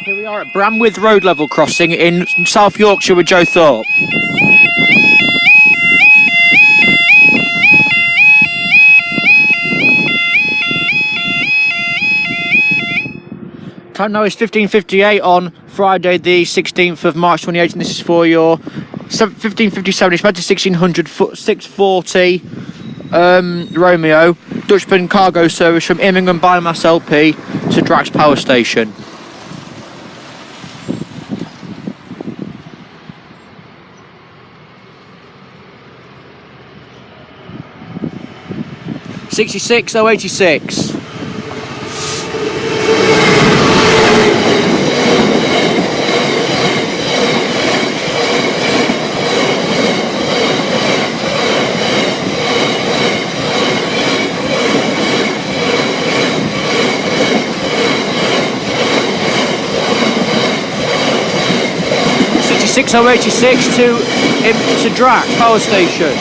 Here we are at Bramwith road level crossing in South Yorkshire with Joe Thorpe. Time now is 15:58 on Friday the 16th of March 2018. This is for your 15:57, it's about to 1600 640 Romeo Dutchman cargo service from Immingham Biomass LP to Drax Power Station. $66,086. $66,086 to Drax Power Station.